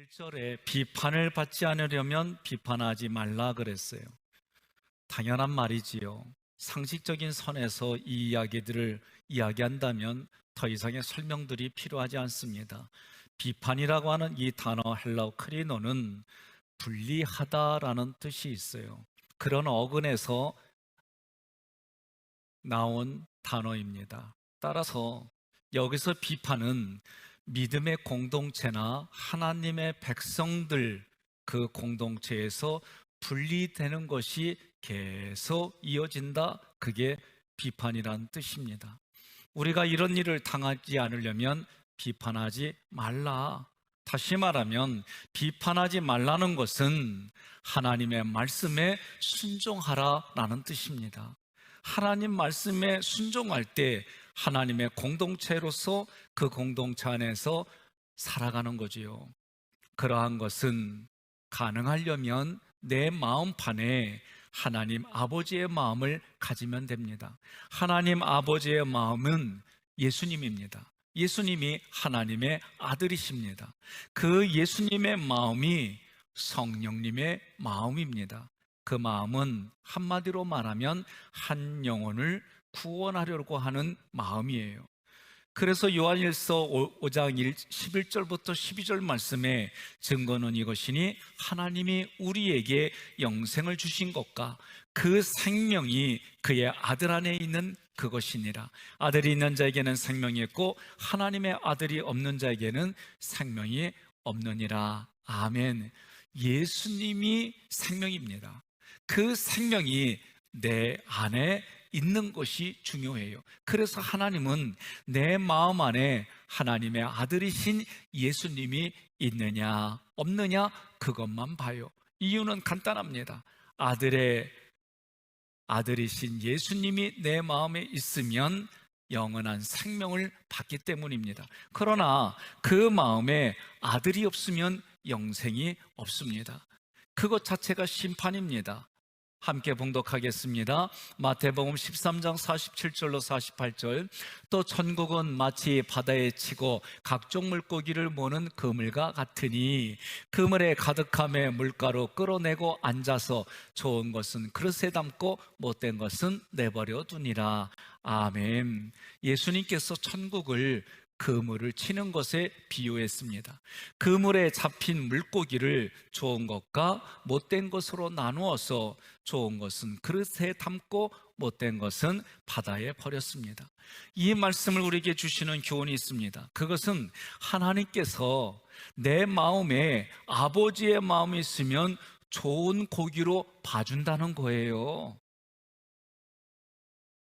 1절에 비판을 받지 않으려면 비판하지 말라 그랬어요. 당연한 말이지요. 상식적인 선에서 이 이야기들을 이야기한다면 더 이상의 설명들이 필요하지 않습니다. 비판이라고 하는 이 단어 헬라어 크리노는 분리하다라는 뜻이 있어요. 그런 어근에서 나온 단어입니다. 따라서 여기서 비판은 믿음의 공동체나 하나님의 백성들 그 공동체에서 분리되는 것이 계속 이어진다. 그게 비판이란 뜻입니다. 우리가 이런 일을 당하지 않으려면 비판하지 말라. 다시 말하면 비판하지 말라는 것은 하나님의 말씀에 순종하라라는 뜻입니다. 하나님 말씀에 순종할 때 하나님의 공동체로서 그 공동체 안에서 살아가는 거지요. 그러한 것은 가능하려면 내 마음판에 하나님 아버지의 마음을 가지면 됩니다. 하나님 아버지의 마음은 예수님입니다. 예수님이 하나님의 아들이십니다. 그 예수님의 마음이 성령님의 마음입니다. 그 마음은 한마디로 말하면 한 영혼을 구원하려고 하는 마음이에요. 그래서 요한일서 5장 11절부터 12절 말씀에 증거는 이것이니 하나님이 우리에게 영생을 주신 것과 그 생명이 그의 아들 안에 있는 그것이니라. 아들이 있는 자에게는 생명이 있고 하나님의 아들이 없는 자에게는 생명이 없느니라. 아멘. 예수님이 생명입니다. 그 생명이 내 안에 있는 것이 중요해요. 그래서 하나님은 내 마음 안에 하나님의 아들이신 예수님이 있느냐 없느냐 그것만 봐요. 이유는 간단합니다. 아들이신 예수님이 내 마음에 있으면 영원한 생명을 받기 때문입니다. 그러나 그 마음에 아들이 없으면 영생이 없습니다. 그것 자체가 심판입니다. 함께 봉독하겠습니다. 마태복음 13장 47절로 48절. 또 천국은 마치 바다에 치고 각종 물고기를 모는 그물과 같으니 그물에 가득함에 물가로 끌어내고 앉아서 좋은 것은 그릇에 담고 못된 것은 내버려 두니라. 아멘. 예수님께서 천국을 그물을 치는 것에 비유했습니다. 그물에 잡힌 물고기를 좋은 것과 못된 것으로 나누어서 좋은 것은 그릇에 담고 못된 것은 바다에 버렸습니다. 이 말씀을 우리에게 주시는 교훈이 있습니다. 그것은 하나님께서 내 마음에 아버지의 마음이 있으면 좋은 고기로 봐준다는 거예요.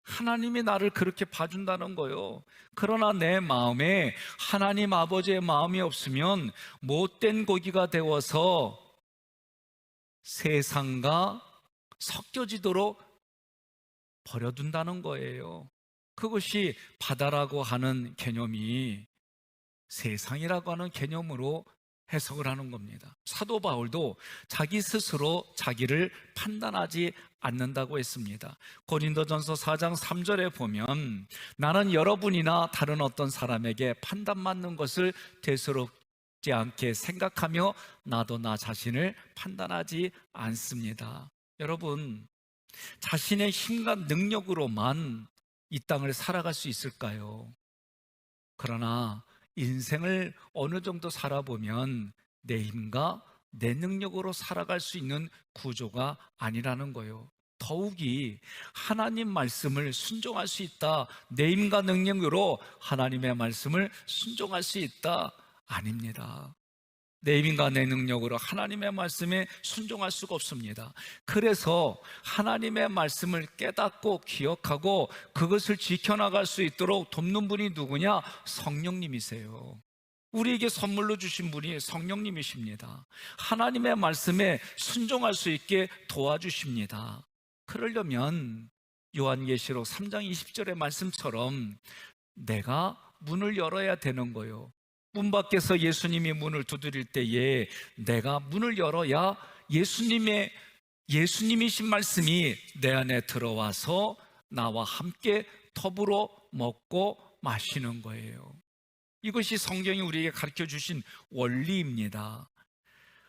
하나님이 나를 그렇게 봐준다는 거예요. 그러나 내 마음에 하나님 아버지의 마음이 없으면 못된 고기가 되어서 세상과 섞여지도록 버려둔다는 거예요. 그것이 바다라고 하는 개념이 세상이라고 하는 개념으로 해석을 하는 겁니다. 사도 바울도 자기 스스로 자기를 판단하지 않는다고 했습니다. 고린도전서 4장 3절에 보면 나는 여러분이나 다른 어떤 사람에게 판단받는 것을 대수롭지 않게 생각하며 나도 나 자신을 판단하지 않습니다. 여러분, 자신의 힘과 능력으로만 이 땅을 살아갈 수 있을까요? 그러나 인생을 어느 정도 살아보면 내 힘과 내 능력으로 살아갈 수 있는 구조가 아니라는 거예요. 더욱이 하나님 말씀을 순종할 수 있다. 내 힘과 능력으로 하나님의 말씀을 순종할 수 있다. 아닙니다. 내 힘과 내 능력으로 하나님의 말씀에 순종할 수가 없습니다. 그래서 하나님의 말씀을 깨닫고 기억하고 그것을 지켜나갈 수 있도록 돕는 분이 누구냐? 성령님이세요. 우리에게 선물로 주신 분이 성령님이십니다. 하나님의 말씀에 순종할 수 있게 도와주십니다. 그러려면 요한계시록 3장 20절의 말씀처럼 내가 문을 열어야 되는 거예요. 문 밖에서 예수님이 문을 두드릴 때에 내가 문을 열어야 예수님이신 말씀이 내 안에 들어와서 나와 함께 더불어 먹고 마시는 거예요. 이것이 성경이 우리에게 가르쳐 주신 원리입니다.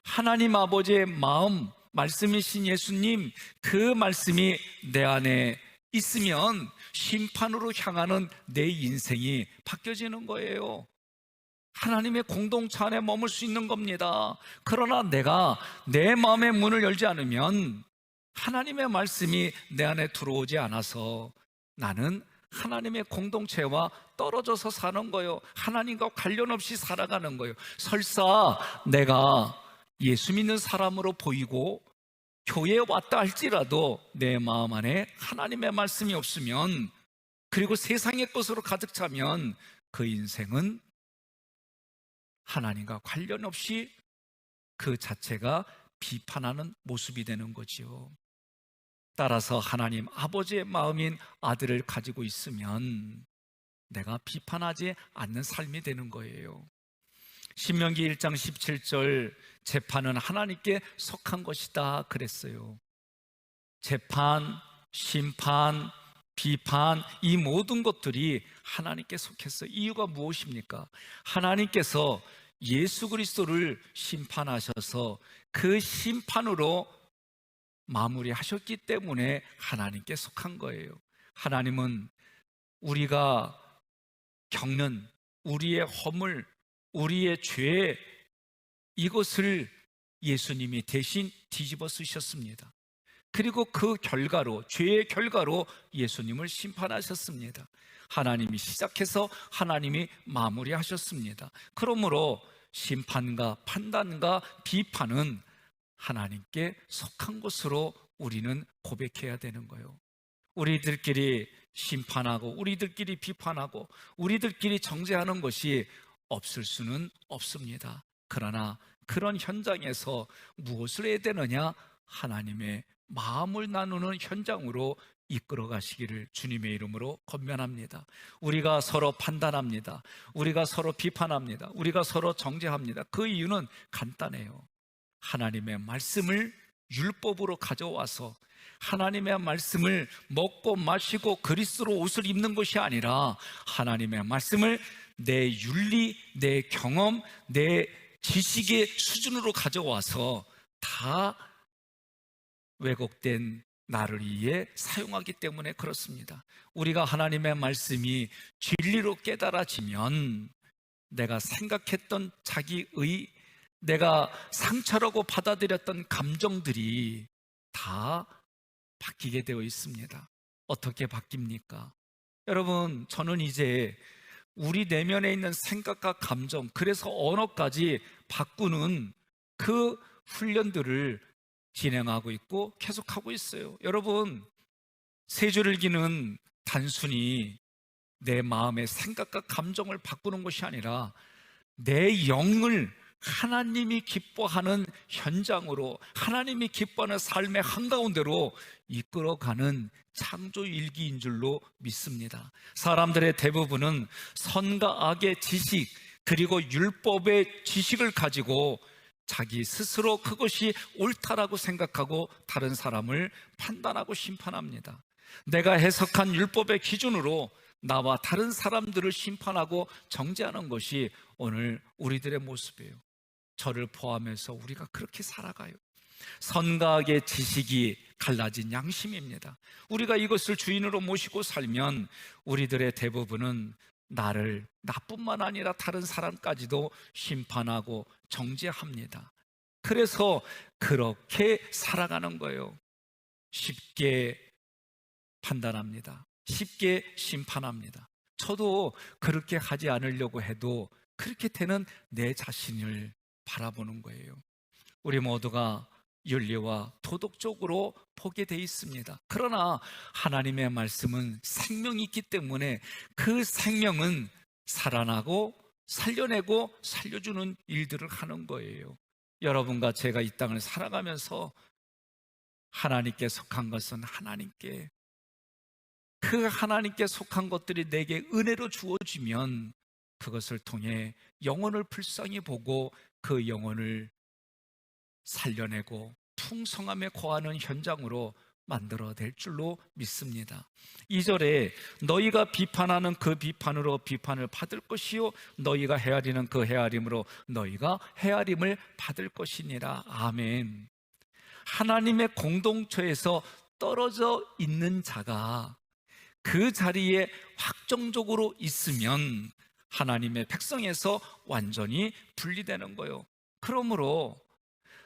하나님 아버지의 마음, 말씀이신 예수님, 그 말씀이 내 안에 있으면 심판으로 향하는 내 인생이 바뀌어지는 거예요. 하나님의 공동체 안에 머물 수 있는 겁니다. 그러나 내가 내 마음의 문을 열지 않으면 하나님의 말씀이 내 안에 들어오지 않아서 나는 하나님의 공동체와 떨어져서 사는 거예요. 하나님과 관련 없이 살아가는 거예요. 설사 내가 예수 믿는 사람으로 보이고 교회에 왔다 할지라도 내 마음 안에 하나님의 말씀이 없으면, 그리고 세상의 것으로 가득 차면 그 인생은 하나님과 관련 없이 그 자체가 비판하는 모습이 되는 거지요. 따라서 하나님 아버지의 마음인 아들을 가지고 있으면 내가 비판하지 않는 삶이 되는 거예요. 신명기 1장 17절, 재판은 하나님께 속한 것이다 그랬어요. 재판, 심판, 비판, 이 모든 것들이 하나님께 속했어요. 이유가 무엇입니까? 하나님께서 예수 그리스도를 심판하셔서 그 심판으로 마무리하셨기 때문에 하나님께 속한 거예요. 하나님은 우리가 겪는 우리의 허물, 우리의 죄, 이것을 예수님이 대신 뒤집어 쓰셨습니다. 그리고 그 결과로, 죄의 결과로 예수님을 심판하셨습니다. 하나님이 시작해서 하나님이 마무리하셨습니다. 그러므로 심판과 판단과 비판은 하나님께 속한 것으로 우리는 고백해야 되는 거예요. 우리들끼리 심판하고 우리들끼리 비판하고 우리들끼리 정죄하는 것이 없을 수는 없습니다. 그러나 그런 현장에서 무엇을 해야 되느냐? 하나님의 마음을 나누는 현장으로 이끌어 가시기를 주님의 이름으로 권면합니다. 우리가 서로 판단합니다. 우리가 서로 비판합니다. 우리가 서로 정죄합니다. 그 이유는 간단해요. 하나님의 말씀을 율법으로 가져와서 하나님의 말씀을 먹고 마시고 그리스도로 옷을 입는 것이 아니라 하나님의 말씀을 내 윤리, 내 경험, 내 지식의 수준으로 가져와서 다 왜곡된 나를 위해 사용하기 때문에 그렇습니다. 우리가 하나님의 말씀이 진리로 깨달아지면 내가 생각했던 자기의, 내가 상처라고 받아들였던 감정들이 다 바뀌게 되어 있습니다. 어떻게 바뀝니까? 여러분, 저는 이제 우리 내면에 있는 생각과 감정, 그래서 언어까지 바꾸는 그 훈련들을 진행하고 있고 계속하고 있어요. 여러분, 세 줄 읽기는 단순히 내 마음의 생각과 감정을 바꾸는 것이 아니라 내 영을 하나님이 기뻐하는 현장으로, 하나님이 기뻐하는 삶의 한가운데로 이끌어가는 창조일기인 줄로 믿습니다. 사람들의 대부분은 선과 악의 지식, 그리고 율법의 지식을 가지고 자기 스스로 그것이 옳다라고 생각하고 다른 사람을 판단하고 심판합니다. 내가 해석한 율법의 기준으로 나와 다른 사람들을 심판하고 정죄하는 것이 오늘 우리들의 모습이에요. 저를 포함해서 우리가 그렇게 살아가요. 선과 악의 지식이 갈라진 양심입니다. 우리가 이것을 주인으로 모시고 살면 우리들의 대부분은 나를, 나뿐만 아니라 다른 사람까지도 심판하고 정죄합니다. 그래서 그렇게 살아가는 거예요. 쉽게 판단합니다. 쉽게 심판합니다. 저도 그렇게 하지 않으려고 해도 그렇게 되는 내 자신을 바라보는 거예요. 우리 모두가 윤리와 도덕적으로 보게 돼 있습니다. 그러나 하나님의 말씀은 생명이 있기 때문에 그 생명은 살아나고 살려내고 살려주는 일들을 하는 거예요. 여러분과 제가 이 땅을 살아가면서 하나님께 속한 것은 하나님께, 그 하나님께 속한 것들이 내게 은혜로 주어지면 그것을 통해 영혼을 불쌍히 보고 그 영혼을 살려내고 풍성함에 거하는 현장으로 만들어낼 줄로 믿습니다. 2절에 너희가 비판하는 그 비판으로 비판을 받을 것이요 너희가 헤아리는 그 헤아림으로 너희가 헤아림을 받을 것이니라. 아멘. 하나님의 공동체에서 떨어져 있는 자가 그 자리에 확정적으로 있으면 하나님의 백성에서 완전히 분리되는 거예요. 그러므로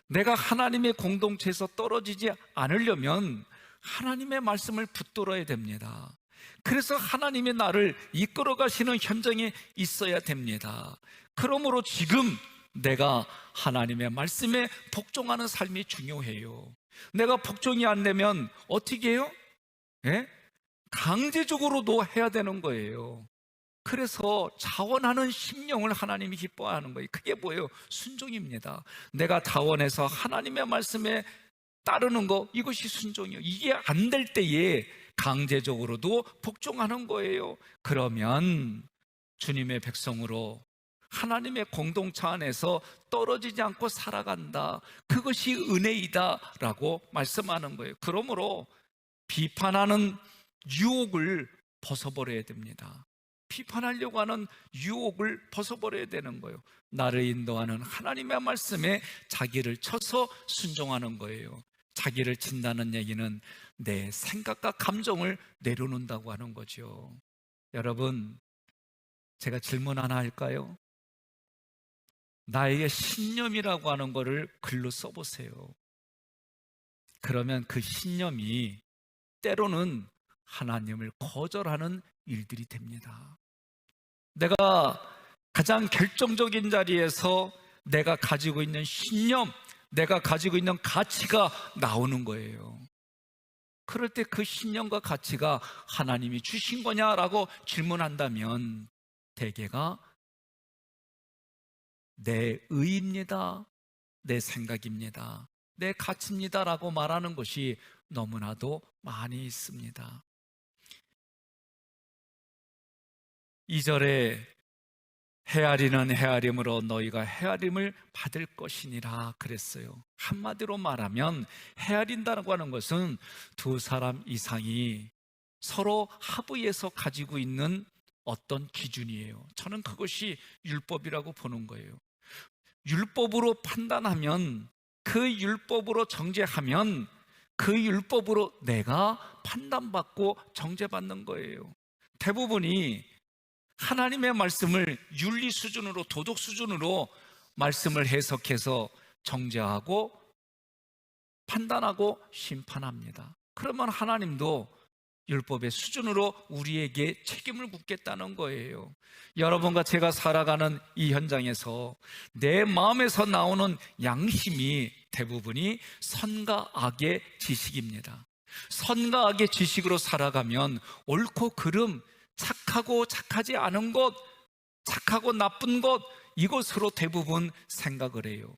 내가 하나님의 공동체에서 떨어지지 않으려면 하나님의 말씀을 붙들어야 됩니다. 그래서 하나님의 나를 이끌어 가시는 현장에 있어야 됩니다. 그러므로 지금 내가 하나님의 말씀에 복종하는 삶이 중요해요. 내가 복종이 안 되면 어떻게 해요? 예? 강제적으로도 해야 되는 거예요. 그래서 자원하는 심령을 하나님이 기뻐하는 거예요. 그게 뭐예요? 순종입니다. 내가 자원해서 하나님의 말씀에 따르는 거, 이것이 순종이에요. 이게 안 될 때에 강제적으로도 복종하는 거예요. 그러면 주님의 백성으로 하나님의 공동체 안에서 떨어지지 않고 살아간다. 그것이 은혜이다 라고 말씀하는 거예요. 그러므로 비판하는 유혹을 벗어버려야 됩니다. 비판하려고 하는 유혹을 벗어버려야 되는 거예요. 나를 인도하는 하나님의 말씀에 자기를 쳐서 순종하는 거예요. 자기를 친다는 얘기는 내 생각과 감정을 내려놓는다고 하는 거죠. 여러분, 제가 질문 하나 할까요? 나에게 신념이라고 하는 거를 글로 써보세요. 그러면 그 신념이 때로는 하나님을 거절하는 일들이 됩니다. 내가 가장 결정적인 자리에서 내가 가지고 있는 신념, 내가 가지고 있는 가치가 나오는 거예요. 그럴 때 그 신념과 가치가 하나님이 주신 거냐라고 질문한다면 대개가 내 의입니다, 내 생각입니다, 내 가치입니다 라고 말하는 것이 너무나도 많이 있습니다. 2절에 헤아리는 헤아림으로 너희가 헤아림을 받을 것이니라 그랬어요. 한마디로 말하면 헤아린다고 하는 것은 두 사람 이상이 서로 합의해서 가지고 있는 어떤 기준이에요. 저는 그것이 율법이라고 보는 거예요. 율법으로 판단하면, 그 율법으로 정죄하면 그 율법으로 내가 판단받고 정죄받는 거예요. 대부분이 하나님의 말씀을 윤리 수준으로, 도덕 수준으로 말씀을 해석해서 정죄하고 판단하고 심판합니다. 그러면 하나님도 율법의 수준으로 우리에게 책임을 묻겠다는 거예요. 여러분과 제가 살아가는 이 현장에서 내 마음에서 나오는 양심이 대부분이 선과 악의 지식입니다. 선과 악의 지식으로 살아가면 옳고 그름, 착하고 착하지 않은 것, 착하고 나쁜 것, 이것으로 대부분 생각을 해요.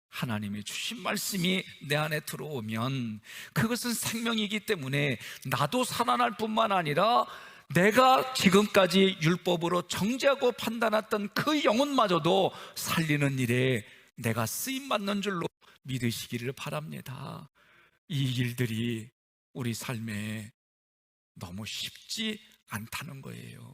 하나님이 주신 말씀이 내 안에 들어오면 그것은 생명이기 때문에 나도 살아날 뿐만 아니라 내가 지금까지 율법으로 정죄하고 판단했던 그 영혼마저도 살리는 일에 내가 쓰임받는 줄로 믿으시기를 바랍니다. 이 일들이 우리 삶에 너무 쉽지 않다는 거예요.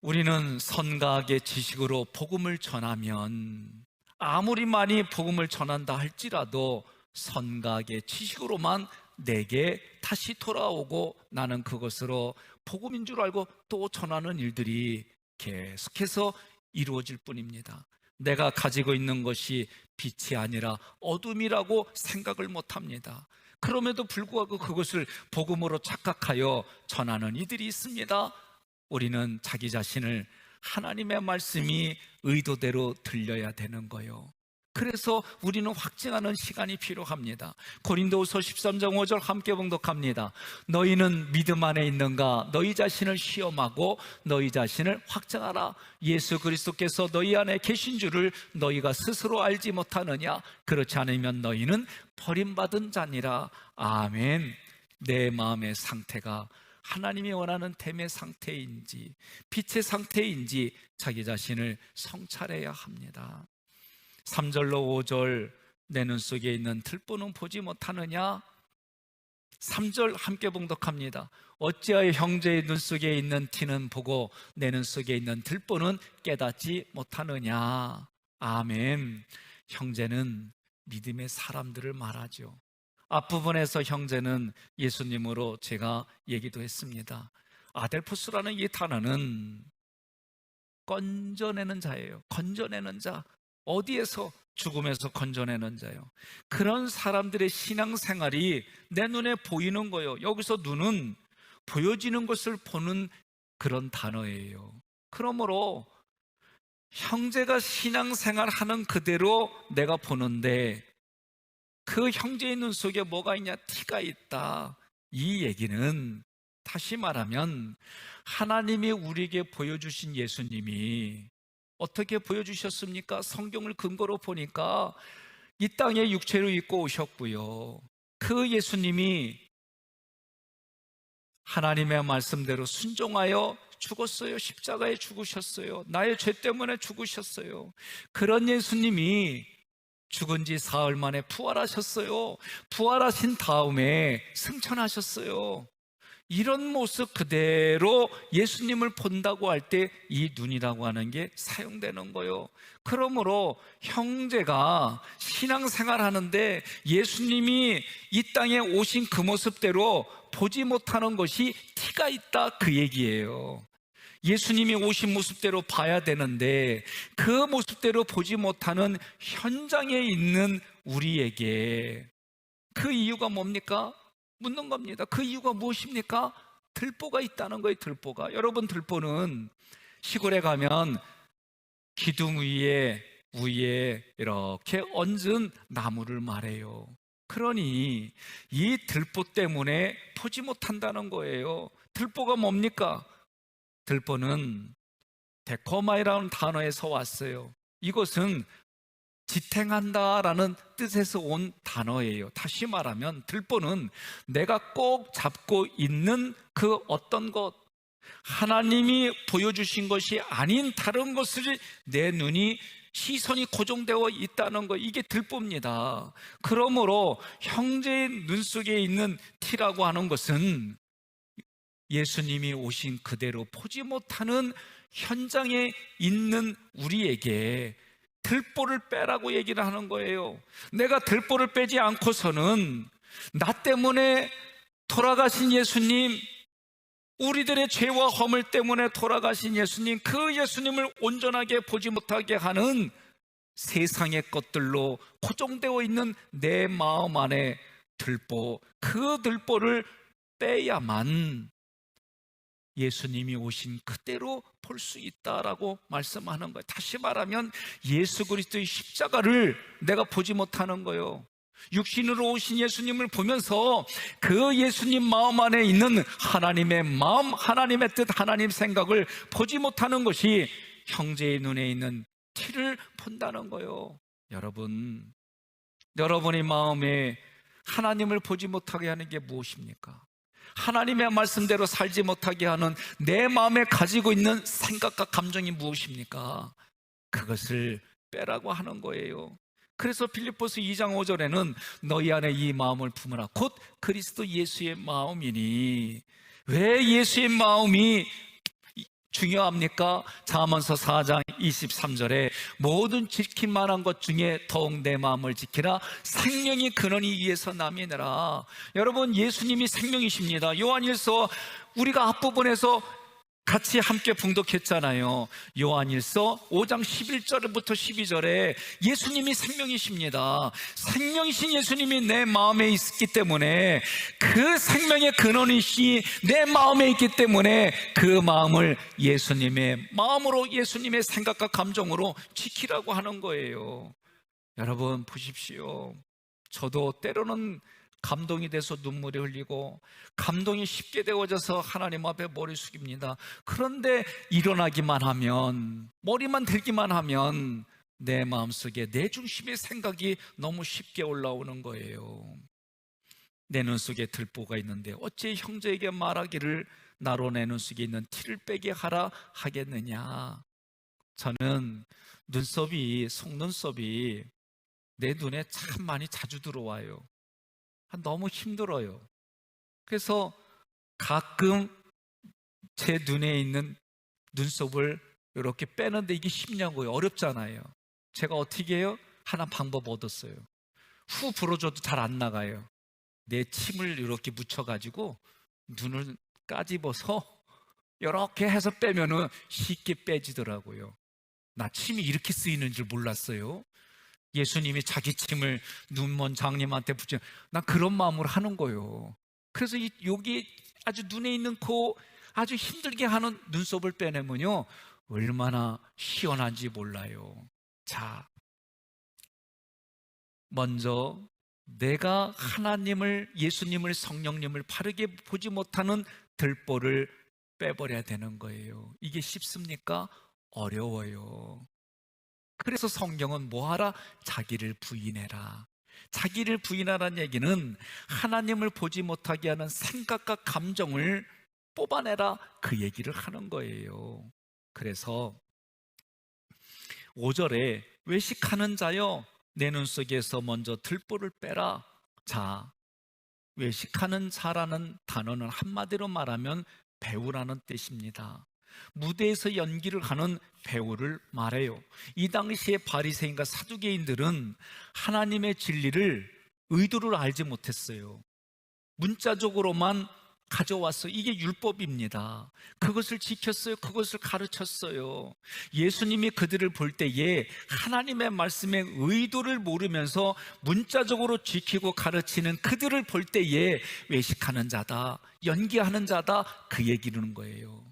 우리는 선과 악의 지식으로 복음을 전하면 아무리 많이 복음을 전한다 할지라도 선과 악의 지식으로만 내게 다시 돌아오고 나는 그것으로 복음인 줄 알고 또 전하는 일들이 계속해서 이루어질 뿐입니다. 내가 가지고 있는 것이 빛이 아니라 어둠이라고 생각을 못합니다. 그럼에도 불구하고 그것을 복음으로 착각하여 전하는 이들이 있습니다. 우리는 자기 자신을 하나님의 말씀이 의도대로 들려야 되는 거예요. 그래서 우리는 확증하는 시간이 필요합니다. 고린도후서 13장 5절 함께 봉독합니다. 너희는 믿음 안에 있는가? 너희 자신을 시험하고 너희 자신을 확증하라. 예수 그리스도께서 너희 안에 계신 줄을 너희가 스스로 알지 못하느냐? 그렇지 않으면 너희는 버림받은 자니라. 아멘. 내 마음의 상태가 하나님이 원하는 됨의 상태인지 빛의 상태인지 자기 자신을 성찰해야 합니다. 3절로 5절 내 눈 속에 있는 들보는 보지 못하느냐? 3절 함께 봉독합니다. 어찌하여 형제의 눈 속에 있는 티는 보고 내 눈 속에 있는 들보는 깨닫지 못하느냐? 아멘. 형제는 믿음의 사람들을 말하죠. 앞부분에서 형제는 예수님으로 제가 얘기도 했습니다. 아델포스라는 이 단어는 건져내는 자예요. 건져내는 자. 어디에서? 죽음에서 건져내는 자요. 그런 사람들의 신앙생활이 내 눈에 보이는 거예요. 여기서 눈은 보여지는 것을 보는 그런 단어예요. 그러므로 형제가 신앙생활하는 그대로 내가 보는데 그 형제의 눈 속에 뭐가 있냐? 티가 있다. 이 얘기는 다시 말하면 하나님이 우리에게 보여주신 예수님이 어떻게 보여주셨습니까? 성경을 근거로 보니까 이 땅에 육체로 입고 오셨고요. 그 예수님이 하나님의 말씀대로 순종하여 죽었어요. 십자가에 죽으셨어요. 나의 죄 때문에 죽으셨어요. 그런 예수님이 죽은 지 사흘 만에 부활하셨어요. 부활하신 다음에 승천하셨어요. 이런 모습 그대로 예수님을 본다고 할 때 이 눈이라고 하는 게 사용되는 거예요. 그러므로 형제가 신앙생활 하는데 예수님이 이 땅에 오신 그 모습대로 보지 못하는 것이 티가 있다, 그 얘기예요. 예수님이 오신 모습대로 봐야 되는데 그 모습대로 보지 못하는 현장에 있는 우리에게 그 이유가 뭡니까? 묻는 겁니다. 그 이유가 무엇입니까? 들보가 있다는 거예요. 들보가. 여러분, 들보는 시골에 가면 기둥 위에 이렇게 얹은 나무를 말해요. 그러니 이 들보 때문에 보지 못한다는 거예요. 들보가 뭡니까? 들보는 데코마이라는 단어에서 왔어요. 이것은 지탱한다라는 뜻에서 온 단어예요. 다시 말하면 들보는 내가 꼭 잡고 있는 그 어떤 것, 하나님이 보여주신 것이 아닌 다른 것을 내 눈이 시선이 고정되어 있다는 것, 이게 들보입니다. 그러므로 형제의 눈 속에 있는 티라고 하는 것은 예수님이 오신 그대로 보지 못하는 현장에 있는 우리에게 들보를 빼라고 얘기를 하는 거예요. 내가 들보를 빼지 않고서는 나 때문에 돌아가신 예수님, 우리들의 죄와 허물 때문에 돌아가신 예수님, 그 예수님을 온전하게 보지 못하게 하는 세상의 것들로 고정되어 있는 내 마음 안에 들보, 그 들보를 빼야만 예수님이 오신 그대로 볼 수 있다라고 말씀하는 거예요. 다시 말하면 예수 그리스도의 십자가를 내가 보지 못하는 거예요. 육신으로 오신 예수님을 보면서 그 예수님 마음 안에 있는 하나님의 마음, 하나님의 뜻, 하나님 생각을 보지 못하는 것이 형제의 눈에 있는 티를 본다는 거예요. 여러분의 마음에 하나님을 보지 못하게 하는 게 무엇입니까? 하나님의 말씀대로 살지 못하게 하는 내 마음에 가지고 있는 생각과 감정이 무엇입니까? 그것을 빼라고 하는 거예요. 그래서 필립보서 2장 5절에는 너희 안에 이 마음을 품으라 곧 그리스도 예수의 마음이니. 왜 예수의 마음이 중요합니까? 잠언서 4장 23절에 모든 지킬 만한 것 중에 더욱 내 마음을 지키라 생명이 근원이 이에서 남이니라. 여러분, 예수님이 생명이십니다. 요한일서 우리가 앞부분에서 같이 함께 봉독했잖아요. 요한일서 5장 11절부터 12절에 예수님이 생명이십니다. 생명이신 예수님이 내 마음에 있기 때문에 그 생명의 근원이시 내 마음에 있기 때문에 그 마음을 예수님의 마음으로, 예수님의 생각과 감정으로 지키라고 하는 거예요. 여러분 보십시오. 저도 때로는 감동이 돼서 눈물이 흘리고 감동이 쉽게 되어져서 하나님 앞에 머리 숙입니다. 그런데 일어나기만 하면, 머리만 들기만 하면 내 마음속에 내 중심의 생각이 너무 쉽게 올라오는 거예요. 내 눈 속에 들보가 있는데 어찌 형제에게 말하기를 나로 내 눈 속에 있는 티를 빼게 하라 하겠느냐. 저는 속눈썹이 내 눈에 참 많이 자주 들어와요. 너무 힘들어요. 그래서 가끔 제 눈에 있는 눈썹을 이렇게 빼는데 이게 쉽냐고요. 어렵잖아요. 제가 어떻게 해요? 하나 방법 얻었어요. 후 불어줘도 잘 안 나가요. 내 침을 이렇게 묻혀가지고 눈을 까집어서 이렇게 해서 빼면은 쉽게 빼지더라고요. 나 침이 이렇게 쓰이는 줄 몰랐어요. 예수님이 자기 침을 눈먼 장님한테 붙여, 난 그런 마음으로 하는 거예요. 그래서 여기 아주 눈에 있는 아주 힘들게 하는 눈썹을 빼내면요 얼마나 시원한지 몰라요. 자, 먼저 내가 하나님을, 예수님을, 성령님을 바르게 보지 못하는 들보를 빼버려야 되는 거예요. 이게 쉽습니까? 어려워요. 그래서 성경은 뭐하라? 자기를 부인해라. 자기를 부인하라는 얘기는 하나님을 보지 못하게 하는 생각과 감정을 뽑아내라, 그 얘기를 하는 거예요. 그래서 5절에 외식하는 자여 내 눈 속에서 먼저 들보를 빼라. 자, 외식하는 자라는 단어는 한마디로 말하면 배우라는 뜻입니다. 무대에서 연기를 하는 배우를 말해요. 이 당시에 바리새인과 사두개인들은 하나님의 진리를, 의도를 알지 못했어요. 문자적으로만 가져왔어요. 이게 율법입니다. 그것을 지켰어요. 그것을 가르쳤어요. 예수님이 그들을 볼 때에 하나님의 말씀의 의도를 모르면서 문자적으로 지키고 가르치는 그들을 볼 때에 외식하는 자다, 연기하는 자다, 그 얘기를 거예요.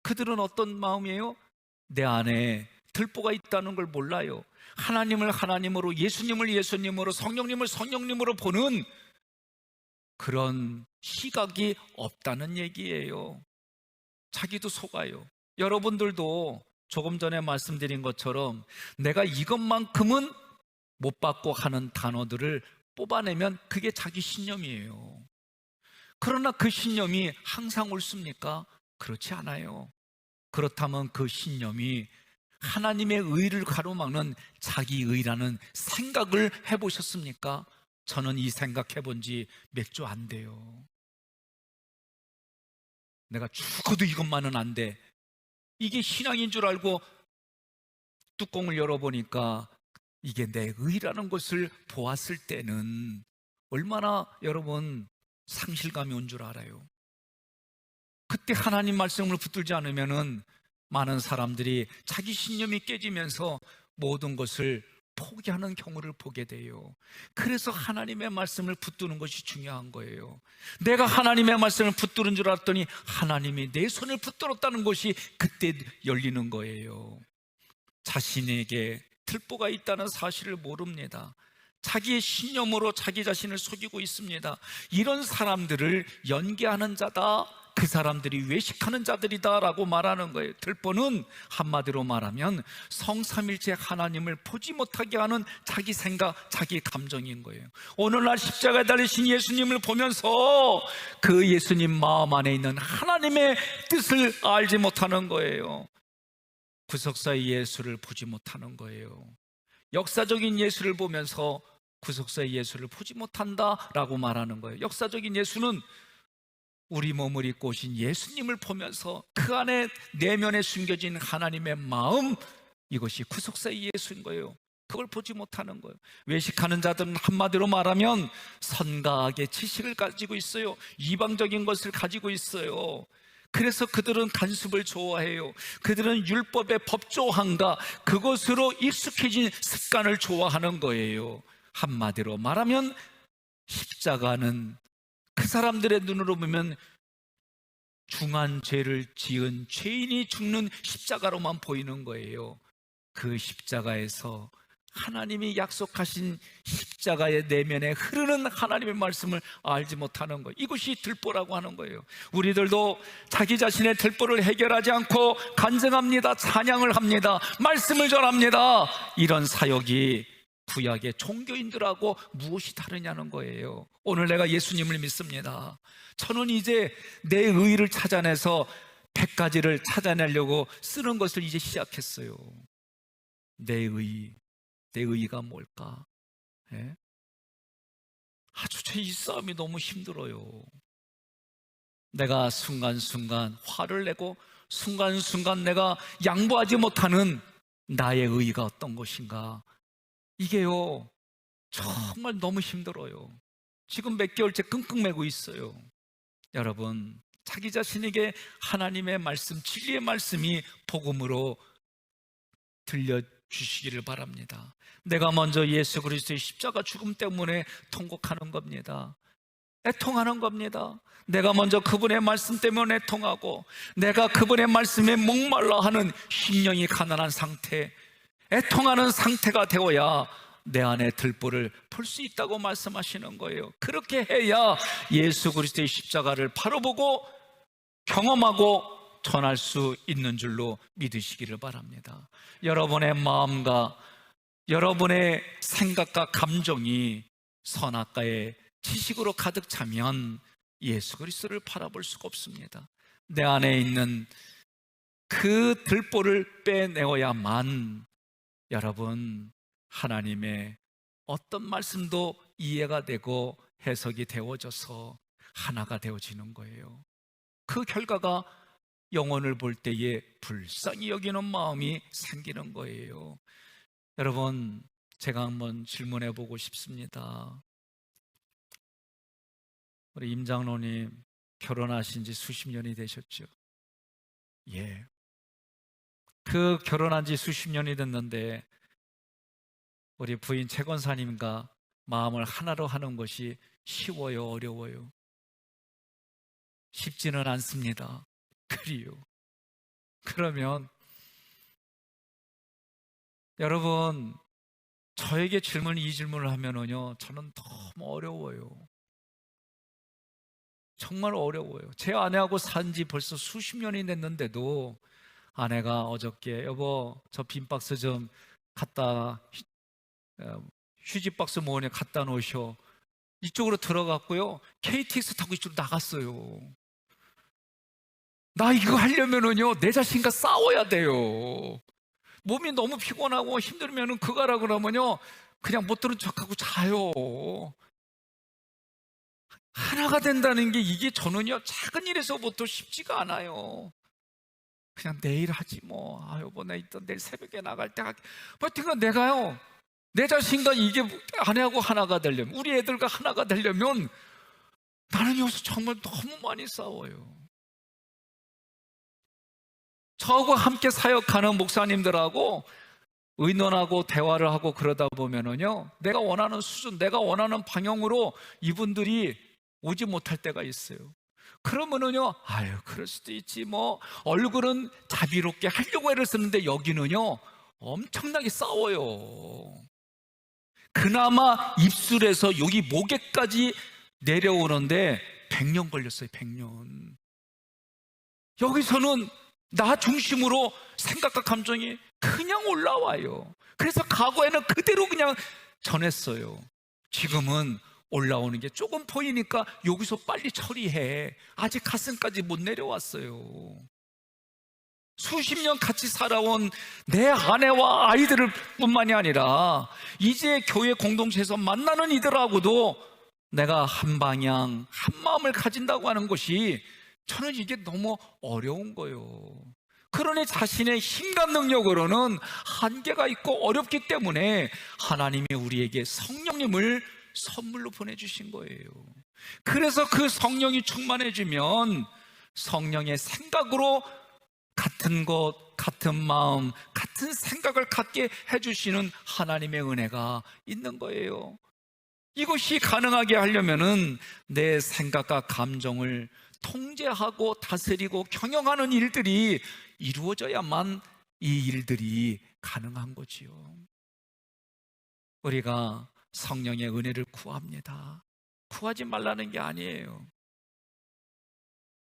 그들은 어떤 마음이에요? 내 안에 들보가 있다는 걸 몰라요. 하나님을 하나님으로, 예수님을 예수님으로, 성령님을 성령님으로 보는 그런 시각이 없다는 얘기예요. 자기도 속아요. 여러분들도 조금 전에 말씀드린 것처럼 내가 이것만큼은 못 받고 하는 단어들을 뽑아내면 그게 자기 신념이에요. 그러나 그 신념이 항상 옳습니까? 그렇지 않아요. 그렇다면 그 신념이 하나님의 의를 가로막는 자기 의라는 생각을 해보셨습니까? 저는 이 생각 해본 지 몇 주 안 돼요. 내가 죽어도 이것만은 안 돼. 이게 신앙인 줄 알고 뚜껑을 열어보니까 이게 내 의라는 것을 보았을 때는 얼마나 여러분 상실감이 온 줄 알아요. 그때 하나님 말씀을 붙들지 않으면은 많은 사람들이 자기 신념이 깨지면서 모든 것을 포기하는 경우를 보게 돼요. 그래서 하나님의 말씀을 붙드는 것이 중요한 거예요. 내가 하나님의 말씀을 붙드는 줄 알았더니 하나님이 내 손을 붙들었다는 것이 그때 열리는 거예요. 자신에게 들보가 있다는 사실을 모릅니다. 자기의 신념으로 자기 자신을 속이고 있습니다. 이런 사람들을 연기하는 자다, 그 사람들이 외식하는 자들이다 라고 말하는 거예요. 들보는 한마디로 말하면 성삼일체 하나님을 보지 못하게 하는 자기 생각, 자기 감정인 거예요. 오늘날 십자가에 달리신 예수님을 보면서 그 예수님 마음 안에 있는 하나님의 뜻을 알지 못하는 거예요. 구속사의 예수를 보지 못하는 거예요. 역사적인 예수를 보면서 구속사의 예수를 보지 못한다라고 말하는 거예요. 역사적인 예수는 우리 몸을 입고 오신 예수님을 보면서 그 안에 내면에 숨겨진 하나님의 마음, 이것이 구속사의 예수인 거예요. 그걸 보지 못하는 거예요. 외식하는 자들은 한마디로 말하면 선과 악의 지식을 가지고 있어요. 이방적인 것을 가지고 있어요. 그래서 그들은 간습을 좋아해요. 그들은 율법의 법조항과 그것으로 익숙해진 습관을 좋아하는 거예요. 한마디로 말하면 십자가는 그 사람들의 눈으로 보면 중한 죄를 지은 죄인이 죽는 십자가로만 보이는 거예요. 그 십자가에서 하나님이 약속하신 십자가의 내면에 흐르는 하나님의 말씀을 알지 못하는 거예요. 이것이 들보라고 하는 거예요. 우리들도 자기 자신의 들보를 해결하지 않고 간증합니다. 찬양을 합니다. 말씀을 전합니다. 이런 사역이 구약의 종교인들하고 무엇이 다르냐는 거예요. 오늘 내가 예수님을 믿습니다. 저는 이제 내 의의를 찾아내서 100가지를 찾아내려고 쓰는 것을 이제 시작했어요. 내 의의, 내 의의가 뭘까? 예? 아주 제 이 싸움이 너무 힘들어요. 내가 순간순간 화를 내고 순간순간 내가 양보하지 못하는 나의 의의가 어떤 것인가, 이게요 정말 너무 힘들어요. 지금 몇 개월째 끙끙 매고 있어요. 여러분, 자기 자신에게 하나님의 말씀, 진리의 말씀이 복음으로 들려주시기를 바랍니다. 내가 먼저 예수 그리스도의 십자가 죽음 때문에 통곡하는 겁니다. 애통하는 겁니다. 내가 먼저 그분의 말씀 때문에 애통하고, 내가 그분의 말씀에 목말라 하는 심령이 가난한 상태, 애통하는 상태가 되어야 내 안에 들보를 풀 수 있다고 말씀하시는 거예요. 그렇게 해야 예수 그리스도의 십자가를 바로 보고 경험하고 전할 수 있는 줄로 믿으시기를 바랍니다. 여러분의 마음과 여러분의 생각과 감정이 선악과의 지식으로 가득 차면 예수 그리스도를 바라볼 수가 없습니다. 내 안에 있는 그 들보를 빼내어야만 여러분, 하나님의 어떤 말씀도 이해가 되고 해석이 되어져서 하나가 되어지는 거예요. 그 결과가 영혼을 볼 때에 불쌍히 여기는 마음이 생기는 거예요. 여러분, 제가 한번 질문해 보고 싶습니다. 우리 임 장로님 결혼하신 지 수십 년이 되셨죠? 예. 그 결혼한 지 수십 년이 됐는데 우리 부인 최 권사님과 마음을 하나로 하는 것이 쉬워요, 어려워요? 쉽지는 않습니다. 그리요. 그러면 여러분, 저에게 이 질문을 하면은요, 저는 너무 어려워요. 정말 어려워요. 제 아내하고 산 지 벌써 수십 년이 됐는데도 아내가 어저께 여보 저 빈 박스 좀 갖다 휴지 박스 모으네 갖다 놓으셔. 이쪽으로 들어갔고요, KTX 타고 이쪽으로 나갔어요. 나 이거 하려면은요 내 자신과 싸워야 돼요. 몸이 너무 피곤하고 힘들면은 그거 하라 그러면요 그냥 못 들은 척하고 자요. 하나가 된다는 게 이게 저는요 작은 일에서부터 쉽지가 않아요. 그냥 내일 하지 뭐. 아 여보 나 일단 내일 새벽에 나갈 때 하여튼간 내가요 내 자신과 이게 아내하고 하나가 되려면, 우리 애들과 하나가 되려면 나는 여기서 정말 너무 많이 싸워요. 저하고 함께 사역하는 목사님들하고 의논하고 대화를 하고 그러다 보면은요 내가 원하는 수준, 내가 원하는 방향으로 이분들이 오지 못할 때가 있어요. 그러면은요 아유 그럴 수도 있지 뭐, 얼굴은 자비롭게 하려고 애를 쓰는데 여기는요 엄청나게 싸워요. 그나마 입술에서 여기 목에까지 내려오는데 100년 걸렸어요. 100년. 여기서는 나 중심으로 생각과 감정이 그냥 올라와요. 그래서 과거에는 그대로 그냥 전했어요. 지금은 올라오는 게 조금 보이니까 여기서 빨리 처리해. 아직 가슴까지 못 내려왔어요. 수십 년 같이 살아온 내 아내와 아이들을 뿐만이 아니라 이제 교회 공동체에서 만나는 이들하고도 내가 한 방향, 한 마음을 가진다고 하는 것이 저는 이게 너무 어려운 거예요. 그러니 자신의 힘과 능력으로는 한계가 있고 어렵기 때문에 하나님이 우리에게 성령님을 선물로 보내주신 거예요. 그래서 그 성령이 충만해지면 성령의 생각으로 같은 것, 같은 마음, 같은 생각을 갖게 해주시는 하나님의 은혜가 있는 거예요. 이것이 가능하게 하려면은 내 생각과 감정을 통제하고 다스리고 경영하는 일들이 이루어져야만 이 일들이 가능한 거지요. 우리가 성령의 은혜를 구합니다. 구하지 말라는 게 아니에요.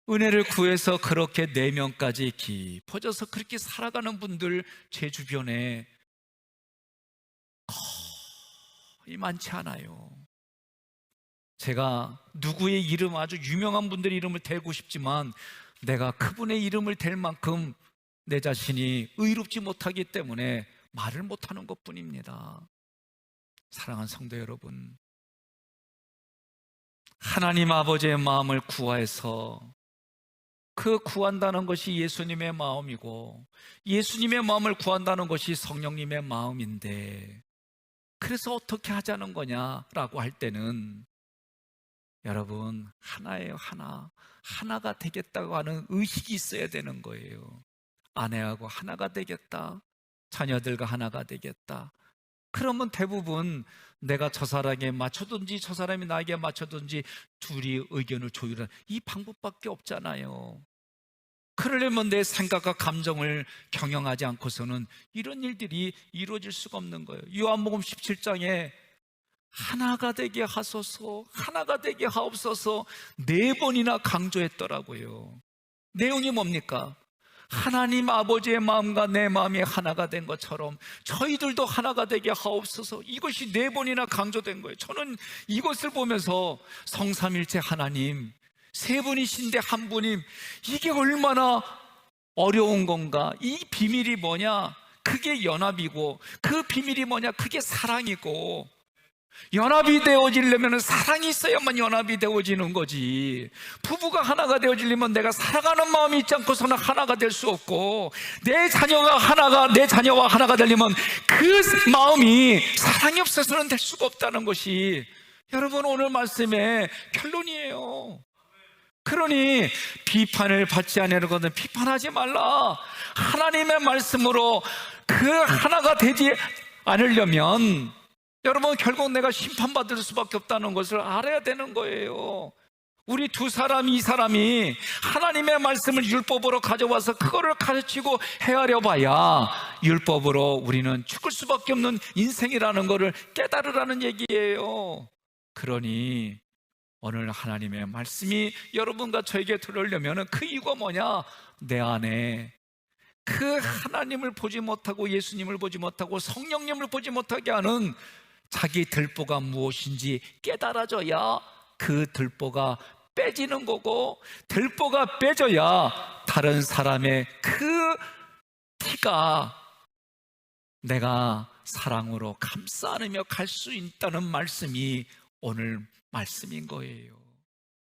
은혜를 구해서 그렇게 내면까지 깊어져서 그렇게 살아가는 분들 제 주변에 거의 많지 않아요. 제가 누구의 이름, 아주 유명한 분들의 이름을 대고 싶지만 내가 그분의 이름을 댈 만큼 내 자신이 의롭지 못하기 때문에 말을 못하는 것뿐입니다. 사랑하는 성도 여러분, 하나님 아버지의 마음을 구해서 그 구한다는 것이 예수님의 마음이고, 예수님의 마음을 구한다는 것이 성령님의 마음인데, 그래서 어떻게 하자는 거냐라고 할 때는 여러분, 하나예요. 하나가 되겠다고 하는 의식이 있어야 되는 거예요. 아내하고 하나가 되겠다, 자녀들과 하나가 되겠다. 그러면 대부분 내가 저 사람에게 맞춰든지 저 사람이 나에게 맞춰든지 둘이 의견을 조율하는 이 방법밖에 없잖아요. 그러려면 내 생각과 감정을 경영하지 않고서는 이런 일들이 이루어질 수가 없는 거예요. 요한복음 17장에 하나가 되게 하소서, 하나가 되게 하옵소서 4번이나 강조했더라고요. 내용이 뭡니까? 하나님 아버지의 마음과 내 마음이 하나가 된 것처럼 저희들도 하나가 되게 하옵소서. 이것이 4번이나 강조된 거예요. 저는 이것을 보면서 성삼일체 하나님, 3분이신데 한 분임, 이게 얼마나 어려운 건가. 이 비밀이 뭐냐? 그게 연합이고, 그 비밀이 뭐냐? 그게 사랑이고, 연합이 되어지려면 사랑이 있어야만 연합이 되어지는 거지. 부부가 하나가 되어지려면 내가 사랑하는 마음이 있지 않고서는 하나가 될 수 없고, 내 자녀와 하나가 되려면 그 마음이 사랑이 없어서는 될 수가 없다는 것이 여러분 오늘 말씀의 결론이에요. 그러니 비판을 받지 않으려거든 비판하지 말라. 하나님의 말씀으로 그 하나가 되지 않으려면 여러분 결국 내가 심판받을 수밖에 없다는 것을 알아야 되는 거예요. 우리 두 사람이, 이 사람이 하나님의 말씀을 율법으로 가져와서 그거를 가르치고 헤아려 봐야 율법으로 우리는 죽을 수밖에 없는 인생이라는 것을 깨달으라는 얘기예요. 그러니 오늘 하나님의 말씀이 여러분과 저에게 들어오려면 그 이유가 뭐냐? 내 안에 그 하나님을 보지 못하고 예수님을 보지 못하고 성령님을 보지 못하게 하는 자기 들보가 무엇인지 깨달아져야 그 들보가 빼지는 거고, 들보가 빼져야 다른 사람의 그 티가 내가 사랑으로 감싸 안으며 갈 수 있다는 말씀이 오늘 말씀인 거예요.